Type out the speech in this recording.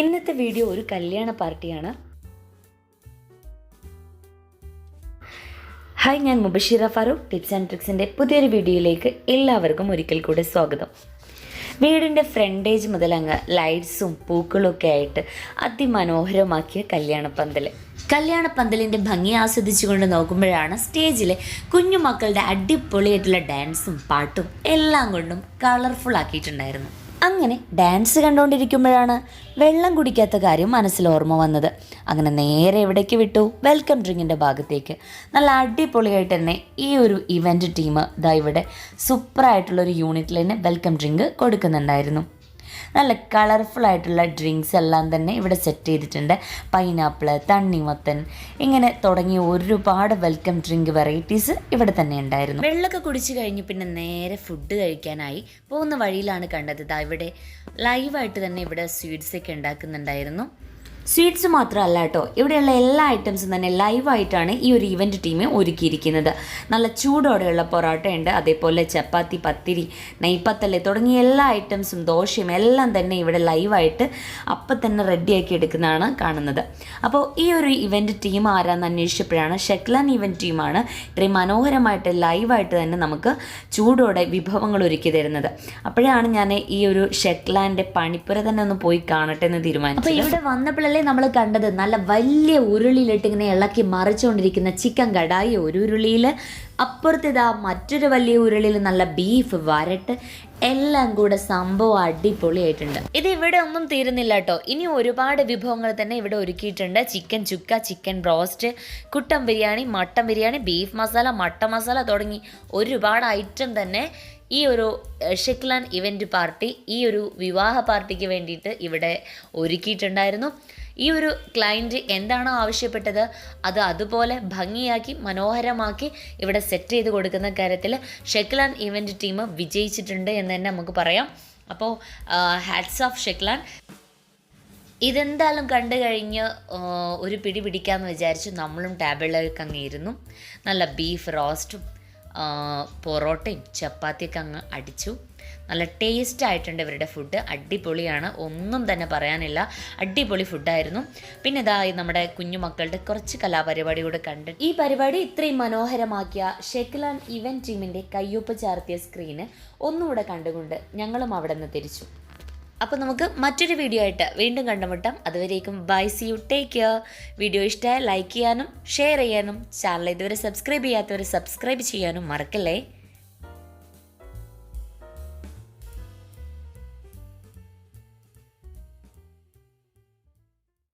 ഇന്നത്തെ വീഡിയോ ഒരു കല്യാണ പാർട്ടിയാണ്. ഹായ്, ഞാൻ മുബഷിറ ഫാറൂഖ്. ടിപ്സ് ആൻഡ് ട്രിക്സിൻ്റെ പുതിയൊരു വീഡിയോയിലേക്ക് എല്ലാവർക്കും ഒരിക്കൽ കൂടെ സ്വാഗതം. വീടിൻ്റെ ഫ്രണ്ടേജ് മുതൽ അങ്ങ് ലൈറ്റ്സും പൂക്കളൊക്കെ ആയിട്ട് അതിമനോഹരമാക്കിയ കല്യാണപ്പന്തലിൻ്റെ ഭംഗി ആസ്വദിച്ചുകൊണ്ട് നോക്കുമ്പോഴാണ് സ്റ്റേജിലെ കുഞ്ഞുമക്കളുടെ അടിപൊളിയായിട്ടുള്ള ഡാൻസും പാട്ടും എല്ലാം കൊണ്ടും കളർഫുൾ ആക്കിയിട്ടുണ്ടായിരുന്നു. അങ്ങനെ ഡാൻസ് കണ്ടുകൊണ്ടിരിക്കുമ്പോഴാണ് വെള്ളം കുടിക്കാത്ത കാര്യം മനസ്സിൽ ഓർമ്മ വന്നത്. അങ്ങനെ നേരെ എവിടേക്ക് വിട്ടു? വെൽക്കം ഡ്രിങ്കിൻ്റെ ഭാഗത്തേക്ക്. നല്ല അടിപൊളിയായിട്ട് തന്നെ ഈ ഒരു ഇവൻ്റ് ടീം ഇവിടെ സൂപ്പറായിട്ടുള്ളൊരു യൂണിറ്റിൽ തന്നെ വെൽക്കം ഡ്രിങ്ക് കൊടുക്കുന്നുണ്ടായിരുന്നു. നല്ല കളർഫുൾ ആയിട്ടുള്ള ഡ്രിങ്ക്സ് എല്ലാം തന്നെ ഇവിടെ സെറ്റ് ചെയ്തിട്ടുണ്ട്. പൈനാപ്പിൾ, തണ്ണിമത്തൻ, ഇങ്ങനെ തുടങ്ങിയ ഒരുപാട് വെൽക്കം ഡ്രിങ്ക് വെറൈറ്റീസ് ഇവിടെ തന്നെ ഉണ്ടായിരുന്നു. വെള്ളമൊക്കെ കുടിച്ച് കഴിഞ്ഞ് പിന്നെ നേരെ ഫുഡ് കഴിക്കാനായി പോകുന്ന വഴിയിലാണ് കണ്ടത് ഇവിടെ ലൈവായിട്ട് തന്നെ ഇവിടെ സ്വീറ്റ്സൊക്കെ ഉണ്ടാക്കുന്നുണ്ടായിരുന്നു. സ്വീറ്റ്സ് മാത്രമല്ല കേട്ടോ, ഇവിടെയുള്ള എല്ലാ ഐറ്റംസും തന്നെ ലൈവായിട്ടാണ് ഈ ഒരു ഇവൻ്റ് ടീം ഒരുക്കിയിരിക്കുന്നത്. നല്ല ചൂടോടെയുള്ള പൊറോട്ട ഉണ്ട്, അതേപോലെ ചപ്പാത്തി, പത്തിരി, നെയ്പ്പത്തല് തുടങ്ങിയ എല്ലാ ഐറ്റംസും, ദോശയും എല്ലാം തന്നെ ഇവിടെ ലൈവായിട്ട് അപ്പം തന്നെ റെഡിയാക്കി എടുക്കുന്നതാണ് കാണുന്നത്. അപ്പോൾ ഈ ഒരു ഇവൻ്റ് ടീം ആരാന്ന് അന്വേഷിച്ചപ്പോഴാണ് ഷെക്ലാൻ ഇവൻ്റ് ടീമാണ് ഇത്രയും മനോഹരമായിട്ട് ലൈവായിട്ട് തന്നെ നമുക്ക് ചൂടോടെ വിഭവങ്ങൾ ഒരുക്കി തരുന്നത്. അപ്പോഴാണ് ഞാൻ ഈ ഒരു ഷെക്ലാൻ്റെ പണിപ്പുര തന്നെ ഒന്ന് പോയി കാണട്ടെ എന്ന് തീരുമാനിച്ചു. അപ്പോൾ ഇവിടെ വന്നപ്പോൾ നമ്മൾ കണ്ടത് നല്ല വലിയ ഉരുളിയിലിട്ട് ഇങ്ങനെ ഇളക്കി മറിച്ചുകൊണ്ടിരിക്കുന്ന ചിക്കൻ കടായി ഒരു ഉരുളിയിൽ, അപ്പുറത്തേതാ മറ്റൊരു വലിയ ഉരുളിയിൽ നല്ല ബീഫ് വരട്ട്, എല്ലാം കൂടെ സംഭവം അടിപൊളിയായിട്ടുണ്ട്. ഇത് ഇവിടെ ഒന്നും തീരുന്നില്ല കേട്ടോ, ഇനി ഒരുപാട് വിഭവങ്ങൾ തന്നെ ഇവിടെ ഒരുക്കിയിട്ടുണ്ട്. ചിക്കൻ ചുക്ക, ചിക്കൻ ബ്രോസ്റ്റ്, കുട്ടൻ biryani, mutton biryani, beef masala, mutton masala തുടങ്ങി ഒരുപാട് ഐറ്റം തന്നെ ഈ ഒരു ഷെക്ലാൻ ഇവൻ്റ് പാർട്ടി, ഈ ഒരു വിവാഹ പാർട്ടിക്ക് വേണ്ടിയിട്ട് ഇവിടെ ഒരുക്കിയിട്ടുണ്ടായിരുന്നു. ഈ ഒരു ക്ലയൻറ്റ് എന്താണോ ആവശ്യപ്പെട്ടത് അത് അതുപോലെ ഭംഗിയാക്കി മനോഹരമാക്കി ഇവിടെ സെറ്റ് ചെയ്ത് കൊടുക്കുന്ന കാര്യത്തിൽ ഷെക്ലാൻ ഇവൻ്റ് ടീം വിജയിച്ചിട്ടുണ്ട് എന്ന് തന്നെ നമുക്ക് പറയാം. അപ്പോൾ ഹാറ്റ്സ് ഓഫ് ഷെക്ലാൻ. ഇതെന്തായാലും കണ്ടു കഴിഞ്ഞ് ഒരു പിടി പിടിക്കാമെന്ന് വിചാരിച്ചു നമ്മളും ടേബിളിലേക്ക് അങ്ങ് ഇരുന്നു. നല്ല ബീഫ് റോസ്റ്റും പൊറോട്ടയും ചപ്പാത്തിയൊക്കെ അങ്ങ് അടിച്ചു. നല്ല ടേസ്റ്റ് ആയിട്ടുണ്ട് ഇവരുടെ ഫുഡ്, അടിപൊളിയാണ്, ഒന്നും തന്നെ പറയാനില്ല, അടിപൊളി ഫുഡായിരുന്നു. പിന്നെ നമ്മുടെ കുഞ്ഞുമക്കളുടെ കുറച്ച് കലാപരിപാടി കൂടെ കണ്ട് ഈ പരിപാടി ഇത്രയും മനോഹരമാക്കിയ ഷെക്ലാൻ ഇവൻ്റ് ടീമിൻ്റെ കയ്യൊപ്പ് ചാർത്തിയ സ്ക്രീന് ഒന്നുകൂടെ കണ്ടുകൊണ്ട് ഞങ്ങളും അവിടെ നിന്ന് തിരിച്ചു. അപ്പോൾ നമുക്ക് മറ്റൊരു വീഡിയോ ആയിട്ട് വീണ്ടും കണ്ടുമുട്ടാം. അതുവരേക്കും bye, see you, take care. Video ഇഷ്ടമായി ലൈക്ക് ചെയ്യാനും ഷെയർ ചെയ്യാനും ചാനൽ ഇതുവരെ സബ്സ്ക്രൈബ് ചെയ്യാത്തവർ സബ്സ്ക്രൈബ് ചെയ്യാനും മറക്കല്ലേ.